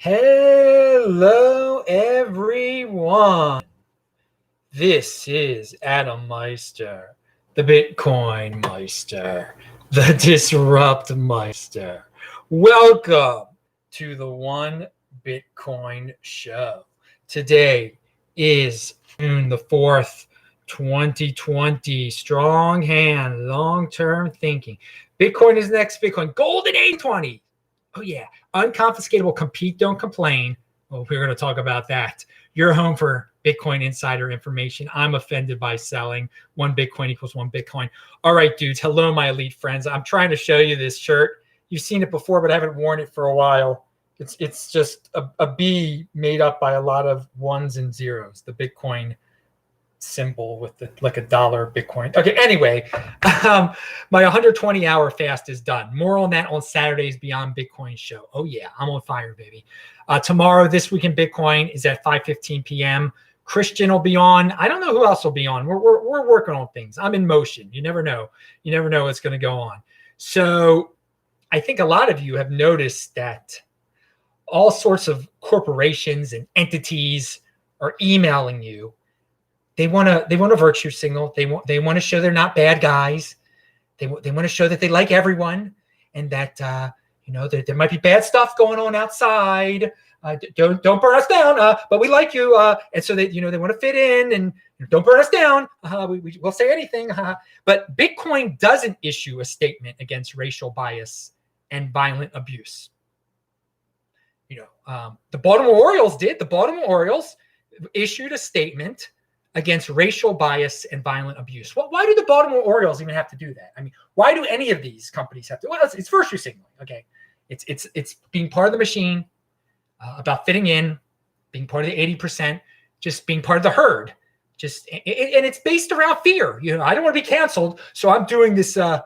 Hello, everyone. This is Adam Meister, the Bitcoin Meister, the Disrupt Meister. Welcome to the One Bitcoin Show. Today is June the 4th, 2020. Strong hand, long-term thinking. Bitcoin is next Bitcoin. Golden 820. Oh, yeah. Unconfiscatable, compete, don't complain. Well, we're going to talk about that. You're home for Bitcoin insider information. I'm offended by selling. 1 Bitcoin equals 1 Bitcoin. All right, dudes. Hello, my elite friends. I'm trying to show you this shirt. You've seen it before, but I haven't worn it for a while. It's just a B made up by a lot of ones and zeros. The Bitcoin symbol with like a dollar Bitcoin. Okay, anyway, my 120-hour fast is done. More on that on Saturday's Beyond Bitcoin show. Oh yeah, I'm on fire, baby. Tomorrow, This Week in Bitcoin is at 5:15 p.m. Christian will be on. I don't know who else will be on. We're working on things. I'm in motion. You never know. You never know what's going to go on. So I think a lot of you have noticed that all sorts of corporations and entities are emailing you. They want a virtue signal. They want to show they're not bad guys. They want to show that they like everyone, and that there might be bad stuff going on outside. Don't burn us down, but we like you. And so they want to fit in, and don't burn us down. We'll say anything. But Bitcoin doesn't issue a statement against racial bias and violent abuse. The Baltimore Orioles did. The Baltimore Orioles issued a statement against racial bias and violent abuse. Well, why do the Baltimore Orioles even have to do that? I mean, why do any of these companies have to? Well, it's virtue signaling. Okay, it's being part of the machine, about fitting in, being part of the 80%, just being part of the herd. And it's based around fear. I don't want to be canceled, so I'm doing this. I'm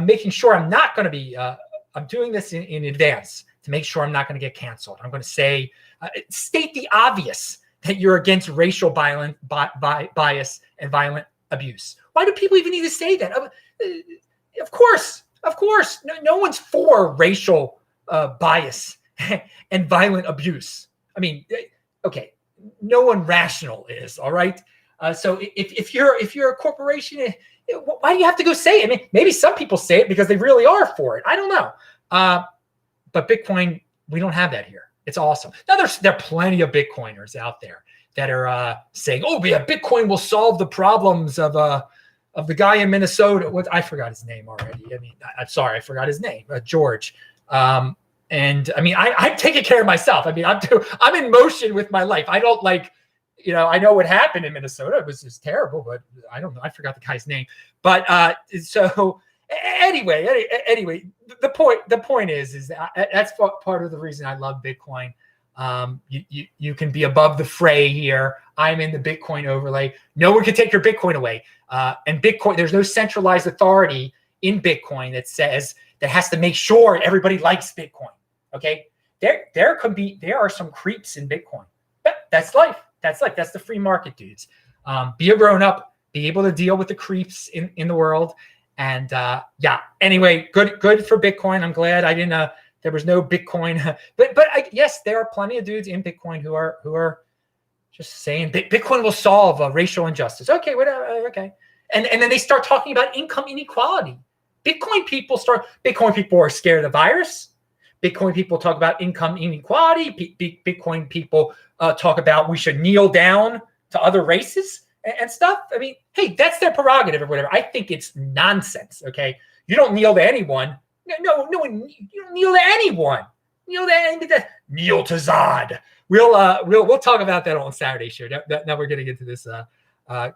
making sure I'm not going to be. I'm doing this in advance to make sure I'm not going to get canceled. I'm going to say, state the obvious, that you're against racial bias and violent abuse. Why do people even need to say that? Of course. No one's for racial bias and violent abuse. I mean, okay, no one rational is. All right. So if you're a corporation, why do you have to go say it? I mean, maybe some people say it because they really are for it. I don't know. But Bitcoin, we don't have that here. It's awesome. Now, there are plenty of Bitcoiners out there that are saying, "Oh, yeah, Bitcoin will solve the problems of the guy in Minnesota." I forgot his name already. I mean, I'm sorry, I forgot his name, George. And I mean, I'm taking care of myself. I mean, I'm in motion with my life. I don't I know what happened in Minnesota. It was just terrible, but I don't know. I forgot the guy's name. But so. Anyway, the point is that that's part of the reason I love Bitcoin. You can be above the fray here. I'm in the Bitcoin overlay. No one can take your Bitcoin away. And Bitcoin, there's no centralized authority in Bitcoin that has to make sure everybody likes Bitcoin. Okay, there are some creeps in Bitcoin. But that's life. That's the free market, dudes. Be a grown up. Be able to deal with the creeps in the world. And anyway, good for Bitcoin. I'm glad I didn't. There was no Bitcoin, but yes, there are plenty of dudes in Bitcoin who are just saying Bitcoin will solve racial injustice. Okay, whatever. Okay, and then they start talking about income inequality. Bitcoin people are scared of the virus. Bitcoin people talk about income inequality. Bitcoin people talk about we should kneel down to other races and stuff. I mean, hey, that's their prerogative or whatever. I think it's nonsense. Okay, you don't kneel to anyone. No one. You don't kneel to anyone. Kneel to Zod. We'll talk about that on Saturday show. Now we're getting into this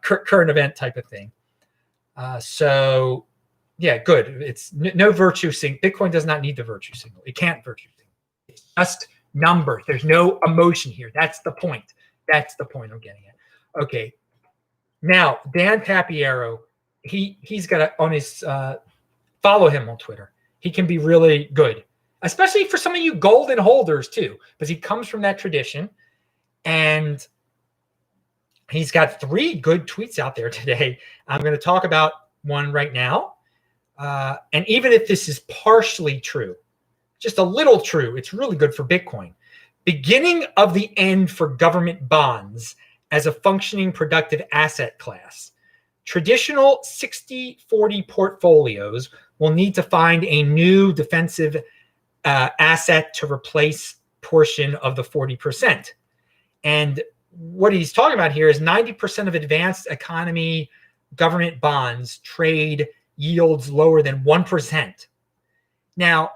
current event type of thing. So yeah, good. It's no virtue signal. Bitcoin does not need the virtue signal. It can't virtue signal. It's just numbers. There's no emotion here. That's the point. That's the point I'm getting at. Okay. Now, Dan Tapiero, he's got on his follow him on Twitter. He can be really good, especially for some of you golden holders too, because he comes from that tradition. And he's got 3 good tweets out there today. I'm going to talk about one right now. And even if this is partially true, just a little true, it's really good for Bitcoin. beginning of the end for government bonds as a functioning productive asset class. Traditional 60-40 portfolios will need to find a new defensive asset to replace portion of the 40%. And what he's talking about here is 90% of advanced economy government bonds trade yields lower than 1%. Now,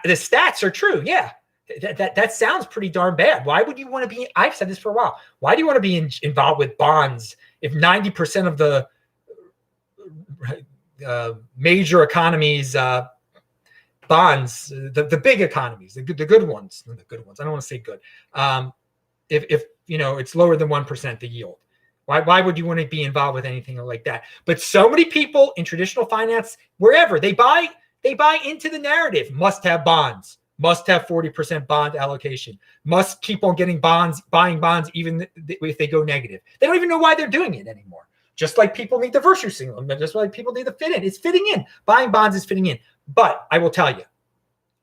the stats are true. Yeah, that sounds pretty darn bad. Why would you want to be, I've said this for a while, why do you want to be involved with bonds if 90% of the major economies bonds, the big economies, the good ones, I don't want to say good. If you know it's lower than 1% the yield, why would you want to be involved with anything like that? But so many people in traditional finance, wherever they buy into the narrative, must have bonds, must have 40% bond allocation, must keep on getting bonds, buying bonds even if they go negative. They don't even know why they're doing it anymore. Just like people need the virtue signal, just like people need the fit in. It's fitting in. Buying bonds is fitting in. But I will tell you,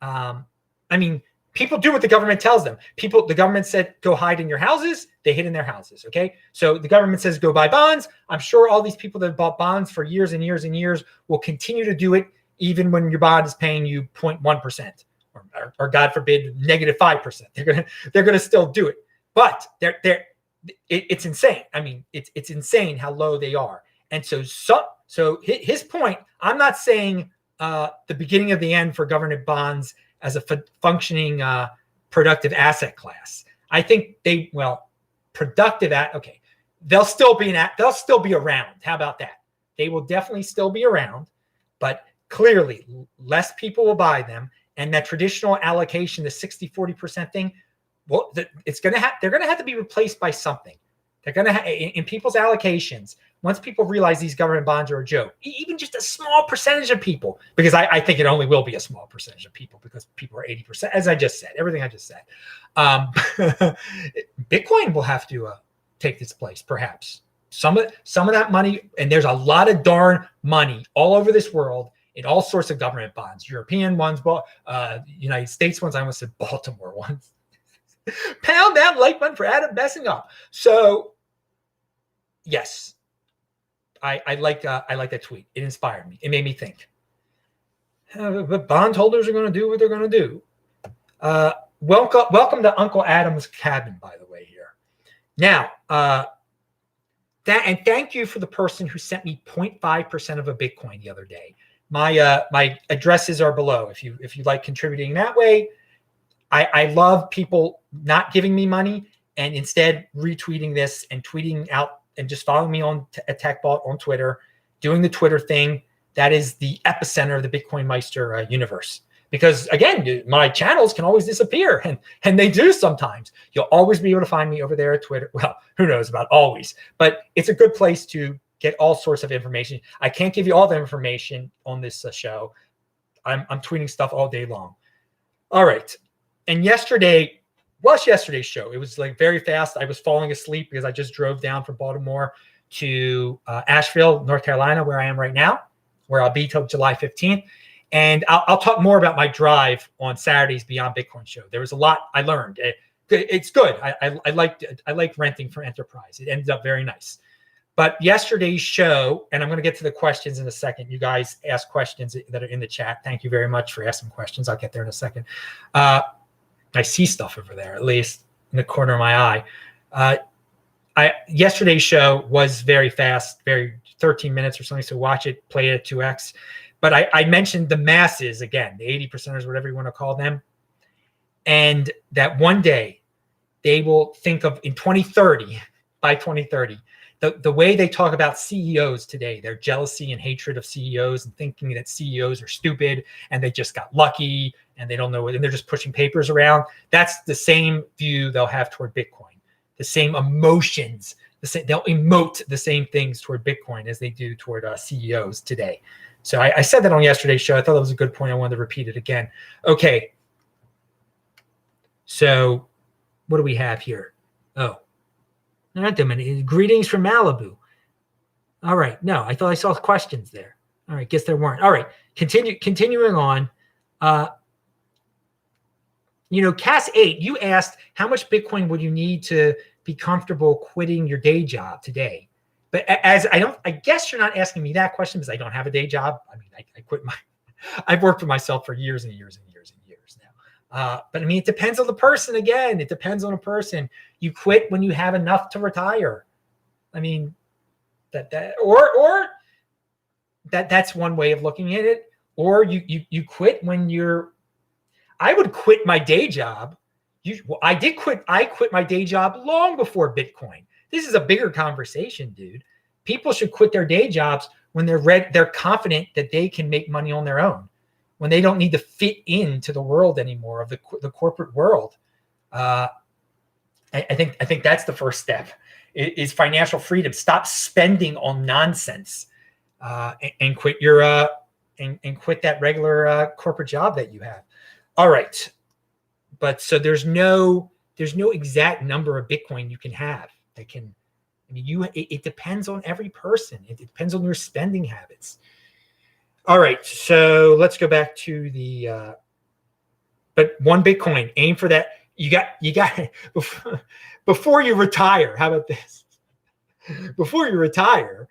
I mean, people do what the government tells them. The government said, go hide in your houses. They hid in their houses. Okay. So the government says, go buy bonds. I'm sure all these people that have bought bonds for years and years and years will continue to do it, even when your bond is paying you 0.1% or God forbid, -5%. They're going to still do it, but it's insane. I mean, it's insane how low they are. And so his point, I'm not saying the beginning of the end for government bonds as a functioning productive asset class. I think okay, they'll still be around. How about that? They will definitely still be around, but clearly less people will buy them. And that traditional allocation, the 60-40% thing, well, they're going to have to be replaced by something. They're going to in people's allocations. Once people realize these government bonds are a joke, even just a small percentage of people, because I think it only will be a small percentage of people because people are 80%, as I just said, everything I just said. Bitcoin will have to take its place, perhaps. Some of that money, and there's a lot of darn money all over this world in all sorts of government bonds, European ones, United States ones. I almost said Baltimore ones. Pound that like button for Adam messing up. So, yes, I like that tweet. It inspired me. It made me think. But bondholders are going to do what they're going to do. Welcome to Uncle Adam's cabin, by the way. Here now. And thank you for the person who sent me 0.5% of a Bitcoin the other day. My addresses are below. If you like contributing that way, I love people not giving me money and instead retweeting this and tweeting out and just following me on TechBot on Twitter, doing the Twitter thing. That is the epicenter of the Bitcoin Meister universe. Because again, my channels can always disappear, and they do sometimes. You'll always be able to find me over there at Twitter. Well, who knows about always, but it's a good place to get all sorts of information. I can't give you all the information on this show. I'm tweeting stuff all day long. All right. And yesterday's show, it was like very fast. I was falling asleep because I just drove down from Baltimore to Asheville, North Carolina, where I am right now, where I'll be till July 15th. And I'll talk more about my drive on Saturday's Beyond Bitcoin show. There was a lot I learned. It's good. I like renting for enterprise. It ended up very nice. But yesterday's show, and I'm going to get to the questions in a second. You guys ask questions that are in the chat. Thank you very much for asking questions. I'll get there in a second. I see stuff over there, at least in the corner of my eye. Yesterday's show was very fast, 13 minutes or something. So watch it, play it at 2x. But I mentioned the masses again, the 80%ers, whatever you want to call them. And that one day they will think of in 2030, by 2030, the way they talk about CEOs today, their jealousy and hatred of CEOs and thinking that CEOs are stupid and they just got lucky and they don't know what, and they're just pushing papers around. That's the same view they'll have toward Bitcoin, the same emotions, they'll emote the same things toward Bitcoin as they do toward CEOs today. So I said that on yesterday's show. I thought that was a good point. I wanted to repeat it again. Okay. So what do we have here? Oh, not that many. Greetings from Malibu. All right. No, I thought I saw questions there. All right. Guess there weren't. All right. Continuing on. Cass 8, you asked how much Bitcoin would you need to be comfortable quitting your day job today? But I guess you're not asking me that question because I don't have a day job. I mean, I quit I've worked for myself for years and years and years and years now. But I mean, it depends on the person. Again, it depends on a person. You quit when you have enough to retire. I mean, that's one way of looking at it. Or you quit when I would quit my day job. I quit my day job long before Bitcoin. This is a bigger conversation, dude. People should quit their day jobs when they're confident that they can make money on their own, when they don't need to fit into the world anymore of the corporate world. I think that's the first step is financial freedom. Stop spending on nonsense and quit your and quit that regular corporate job that you have. All right, but so there's no exact number of Bitcoin you can have. It depends on every person. It depends on your spending habits. All right, so let's go back to but one Bitcoin, aim for that. You got before you retire. How about this? Before you retire,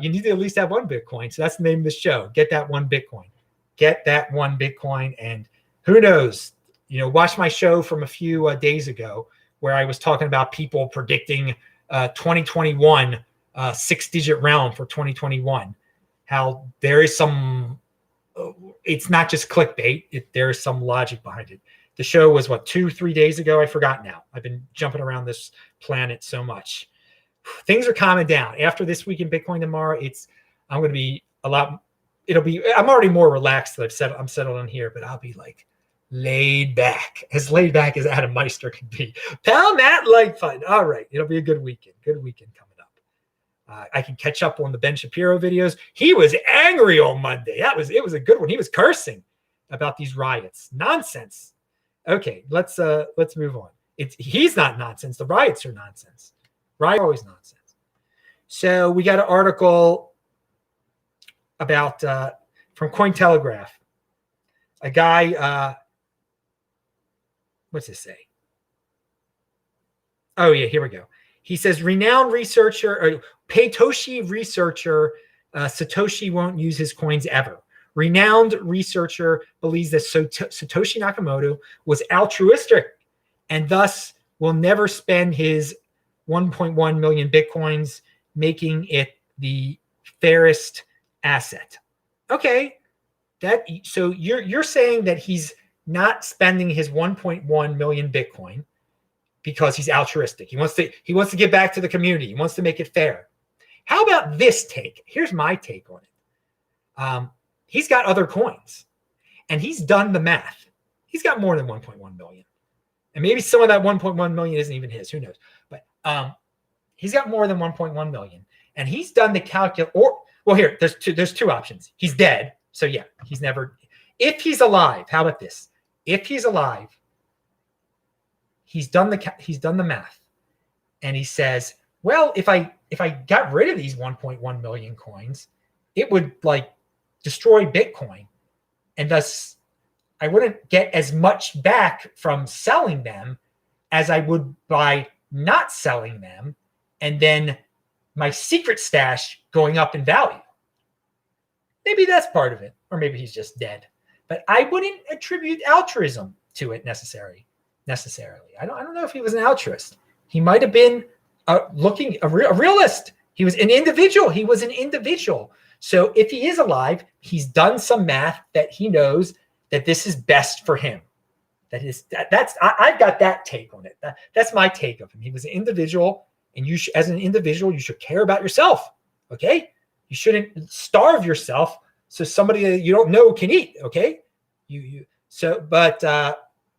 you need to at least have one Bitcoin. So that's the name of the show. Get that one Bitcoin. Get that one Bitcoin. And who knows, watch my show from a few days ago where I was talking about people predicting 2021, 6-digit round for 2021. How there is it's not just clickbait. There is some logic behind it. The show was 2-3 days ago. I forgot now. I've been jumping around this planet so much. Things are calming down. After this week in Bitcoin tomorrow, I'm going to be I'm already more relaxed that I'm settled in here, but I'll be like laid back as Adam Meister can be. Pound that like fun. All right. It'll be a good weekend. Good weekend coming up. I can catch up on the Ben Shapiro videos. He was angry on Monday. It was a good one. He was cursing about these riots. Nonsense. Okay, let's move on. He's not nonsense. The riots are nonsense. Riots are always nonsense. So we got an article about from Cointelegraph. A guy, what's this say? Oh yeah, here we go. He says renowned researcher or Paytoshi researcher Satoshi won't use his coins ever. Renowned researcher believes that Satoshi Nakamoto was altruistic and thus will never spend his 1.1 million Bitcoins, making it the fairest asset. Okay. So you're saying that he's not spending his 1.1 million Bitcoin because he's altruistic. He wants to give back to the community. He wants to make it fair. How about this take? Here's my take on it. He's got other coins, and he's done the math. He's got more than 1.1 million, and maybe some of that 1.1 million isn't even his. Who knows? But he's got more than 1.1 million, and he's done the calculation. Well, here there's two options. He's dead, so yeah, he's never. If he's alive, how about this? If he's alive, he's done the math, and he says, well, if I got rid of these 1.1 million coins, it would destroy Bitcoin, and thus I wouldn't get as much back from selling them as I would by not selling them, and then my secret stash going up in value. Maybe that's part of it, or maybe he's just dead. But I wouldn't attribute altruism to it necessarily. I don't know if he was an altruist. He might have been a realist. He was an individual. So if he is alive, he's done some math that he knows that this is best for him. I've got that take on it. That's my take of him. He was an individual, and as an individual, you should care about yourself. Okay, you shouldn't starve yourself so somebody that you don't know can eat. Okay,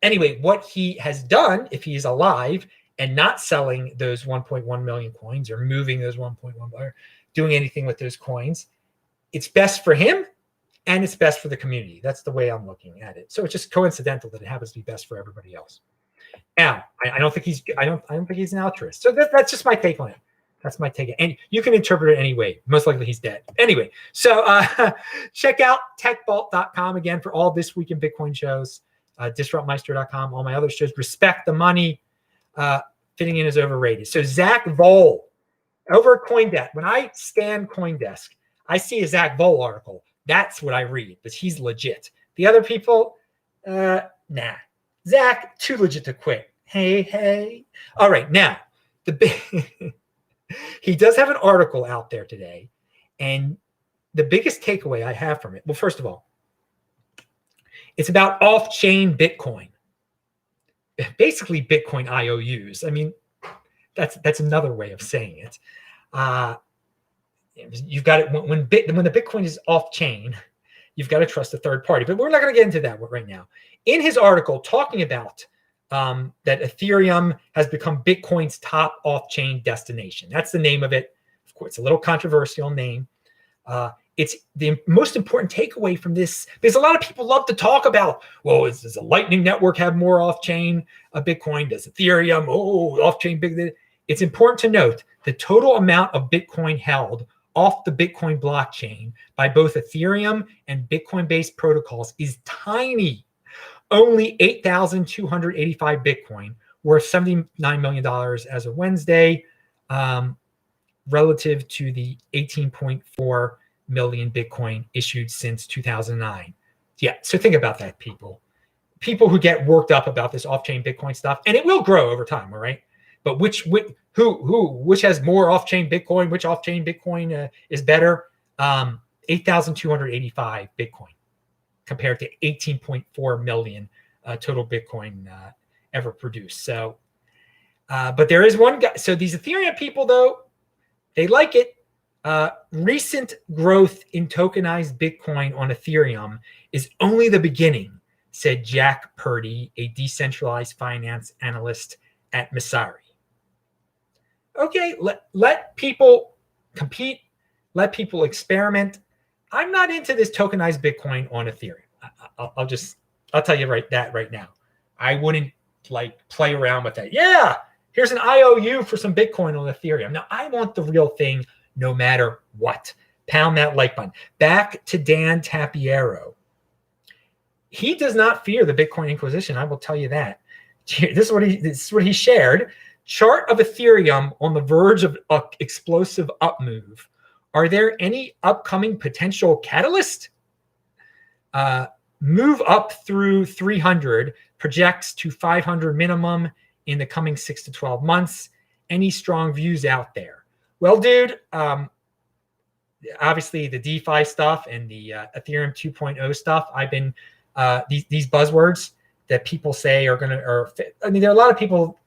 anyway, what he has done, if he's alive and not selling those 1.1 million coins or moving those 1.1 or doing anything with those coins, it's best for him and it's best for the community. That's the way I'm looking at it. So it's just coincidental that it happens to be best for everybody else. Now, I don't think he's an altruist. So that's just my take on it. That's my take. And you can interpret it any way. Most likely he's dead. Anyway, so check out techvault.com again for all This Week in Bitcoin shows. disruptmeister.com, all my other shows. Respect the money. Fitting in is overrated. So Zach Vole over at CoinDesk. When I scan CoinDesk, I see a Zach Vole article. That's what I read, but he's legit. The other people, nah. Zach, too legit to quit. Hey. All right, now he does have an article out there today, and the biggest takeaway I have from it, well, first of all, it's about off-chain Bitcoin, basically Bitcoin IOUs. I mean, that's another way of saying it. You've got it when the Bitcoin is off-chain, you've got to trust a third party. But we're not going to get into that right now. In his article, talking about that Ethereum has become Bitcoin's top off-chain destination. That's the name of it. Of course, it's a little controversial name. It's the most important takeaway from this, because a lot of people love to talk about, well, does a Lightning Network have more off-chain Bitcoin? Does Ethereum, off-chain big? It's important to note the total amount of Bitcoin held off the Bitcoin blockchain by both Ethereum and Bitcoin-based protocols is tiny. Only 8,285 Bitcoin, worth $79 million as of Wednesday, relative to the 18.4 million Bitcoin issued since 2009. Yeah, so think about that, people. People who get worked up about this off-chain Bitcoin stuff, and it will grow over time, all right? But which has more off-chain Bitcoin? Which off-chain Bitcoin is better? 8,285 Bitcoin compared to 18.4 million total Bitcoin ever produced. So, but there is one guy. So these Ethereum people, though, they like it. Recent growth in tokenized Bitcoin on Ethereum is only the beginning, said Jack Purdy, a decentralized finance analyst at Messari. Okay, let people compete, let people experiment. I'm not into this tokenized Bitcoin on Ethereum. I'll tell you right now. I wouldn't play around with that. Yeah, here's an IOU for some Bitcoin on Ethereum. Now, I want the real thing no matter what. Pound that like button. Back to Dan Tapiero. He does not fear the Bitcoin Inquisition. I will tell you that. This is what he shared. Chart of Ethereum on the verge of an explosive up move. Are there any upcoming potential catalyst? Move up through 300, projects to 500 minimum in the coming 6 to 12 months. Any strong views out there? Well, dude, obviously the DeFi stuff and the Ethereum 2.0 stuff, I've been, these buzzwords that people say are going to, there are a lot of people,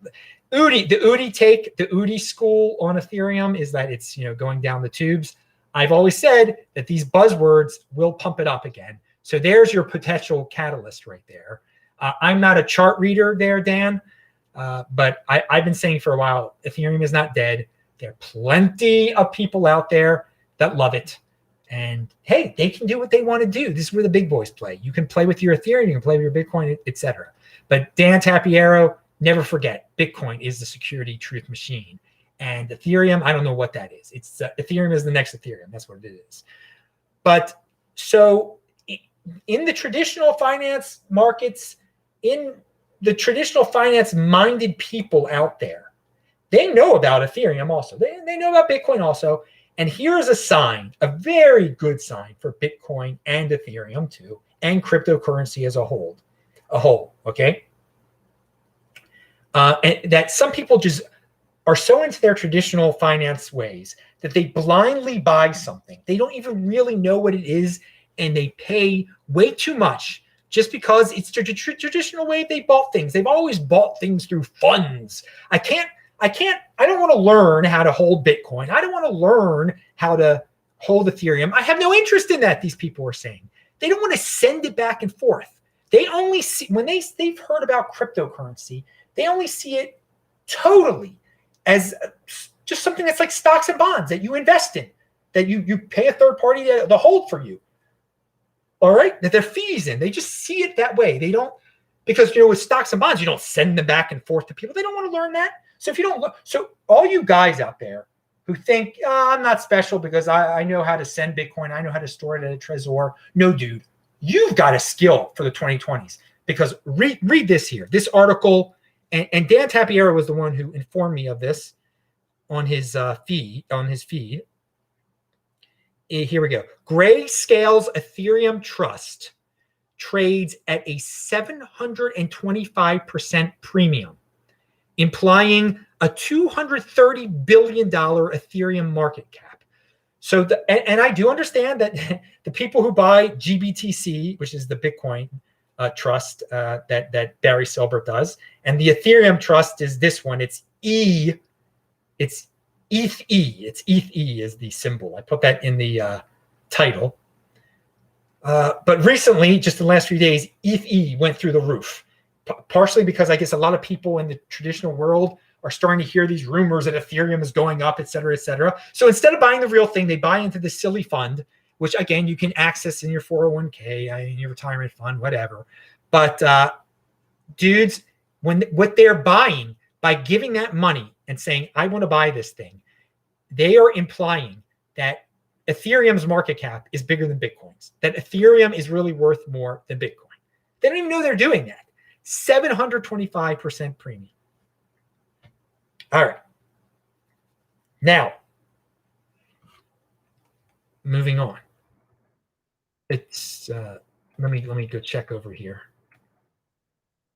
the UDI school on Ethereum is that it's, going down the tubes. I've always said that these buzzwords will pump it up again. So there's your potential catalyst right there. I'm not a chart reader there, Dan, but I've been saying for a while, Ethereum is not dead. There are plenty of people out there that love it. And hey, they can do what they want to do. This is where the big boys play. You can play with your Ethereum, you can play with your Bitcoin, etc. But Dan Tapiero, never forget, Bitcoin is the security truth machine. And Ethereum, I don't know what that is. It's Ethereum is the next Ethereum. That's what it is. But so in the traditional finance markets, in the traditional finance-minded people out there, they know about Ethereum also. They know about Bitcoin also. And here's a sign, a very good sign for Bitcoin and Ethereum too, and cryptocurrency as a whole, okay? And that some people just are so into their traditional finance ways that they blindly buy something. They don't even really know what it is, and they pay way too much just because it's the traditional way they bought things. They've always bought things through funds. I don't want to learn how to hold Bitcoin. I don't want to learn how to hold Ethereum. I have no interest in that, these people are saying. They don't want to send it back and forth. They only see, when they've heard about cryptocurrency, they only see it totally as just something that's like stocks and bonds that you invest in, that you pay a third party to hold for you. All right? That there are fees in. They just see it that way. They don't, because, with stocks and bonds, you don't send them back and forth to people. They don't want to learn that. So if you don't look, so all you guys out there who think, I'm not special because I know how to send Bitcoin, I know how to store it at a Trezor. No, dude, you've got a skill for the 2020s. because read this here. This article, and Dan Tapiero was the one who informed me of this on his feed. Here we go. Grayscale's Ethereum Trust trades at a 725% premium, implying a $230 billion Ethereum market cap. So, and I do understand that the people who buy GBTC, which is the Bitcoin trust that Barry Silbert does, and the Ethereum trust is this one. It's ETHE. It's ETHE is the symbol. I put that in the title. But recently, just in the last few days, ETHE went through the roof, partially because I guess a lot of people in the traditional world are starting to hear these rumors that Ethereum is going up, et cetera, et cetera. So instead of buying the real thing, they buy into the silly fund, which, again, you can access in your 401k, in your retirement fund, whatever. But dudes, what they're buying by giving that money and saying, I want to buy this thing, they are implying that Ethereum's market cap is bigger than Bitcoin's, that Ethereum is really worth more than Bitcoin. They don't even know they're doing that. 725% premium. All right. Now, moving on. It's let me go check over here.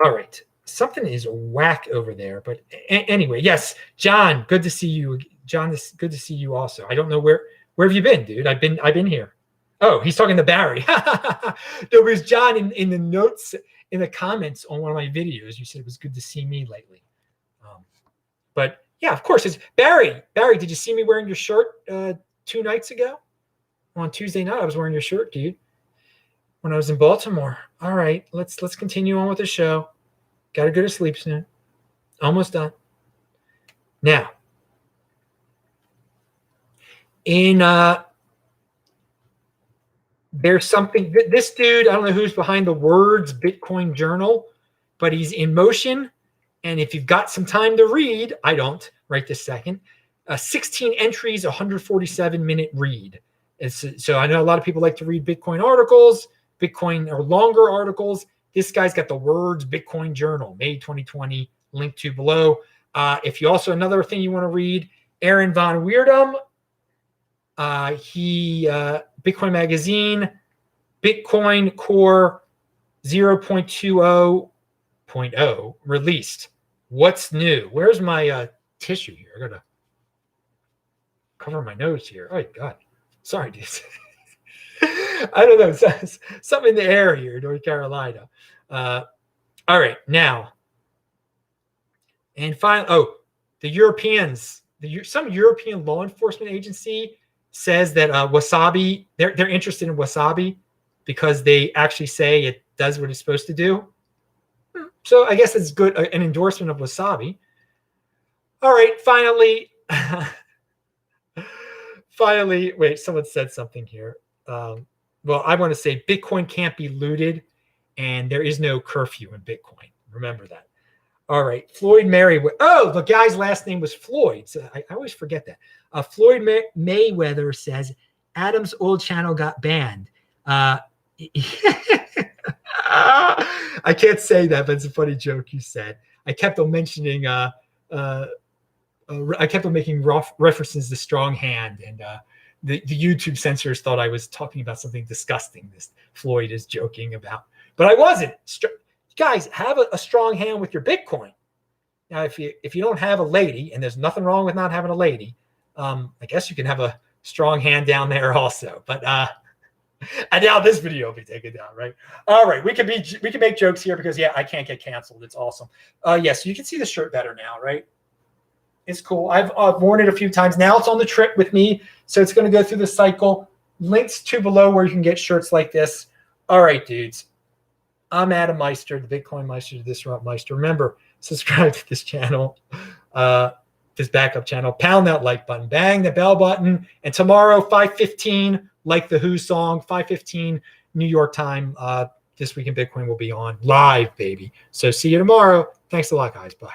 All right. Something is whack over there, but anyway, yes, John, good to see you. John, it's good to see you also. I don't know where have you been, dude? I've been here. Oh, he's talking to Barry. There was John in the notes, in the comments on one of my videos. You said it was good to see me lately. But yeah, of course, it's Barry. Barry, did you see me wearing your shirt 2 nights ago? On Tuesday night, I was wearing your shirt, dude, when I was in Baltimore. All right, let's continue on with the show. Got to go to sleep soon. Almost done. Now, there's something, this dude, I don't know who's behind the words Bitcoin Journal, but he's in motion. And if you've got some time to read, I don't right this second, 16 entries, 147-minute read. So I know a lot of people like to read Bitcoin articles, Bitcoin or longer articles. This guy's got the words Bitcoin Journal, May 2020, linked to below. If you also, another thing you want to read, Aaron Von Weirdum, Bitcoin Magazine, Bitcoin Core 0.20.0 released. What's new? Where's my tissue here? I gotta cover my nose here. Oh God, sorry, dude. I don't know, something in the air here, North Carolina. All right, now, and finally, the Europeans, some European law enforcement agency says that Wasabi, they're interested in Wasabi because they actually say it does what it's supposed to do. So I guess it's good, an endorsement of Wasabi. All right, finally, wait, someone said something here. Well, I want to say Bitcoin can't be looted, and there is no curfew in Bitcoin. Remember that. All right, Floyd Mayweather. Oh, the guy's last name was Floyd. So I always forget that. Floyd Mayweather says Adam's old channel got banned. I can't say that, but it's a funny joke you said. I kept on mentioning, I kept on making references to strong hand, and the YouTube censors thought I was talking about something disgusting. This Floyd is joking about, but I wasn't. Guys, have a strong hand with your Bitcoin. Now, if you don't have a lady, and there's nothing wrong with not having a lady, I guess you can have a strong hand down there also. But and now this video will be taken down, right? All right, we can make jokes here because I can't get canceled. It's awesome. Yes, you can see the shirt better now, right? It's cool. I've worn it a few times. Now it's on the trip with me, so it's going to go through the cycle. Links to below where you can get shirts like this. All right, dudes. I'm Adam Meister, the Bitcoin Meister, the Disrupt Meister. Remember, subscribe to this channel, this backup channel. Pound that like button. Bang the bell button. And tomorrow, 5:15, like the Who song, 5:15 New York time. This Week in Bitcoin will be on live, baby. So see you tomorrow. Thanks a lot, guys. Bye.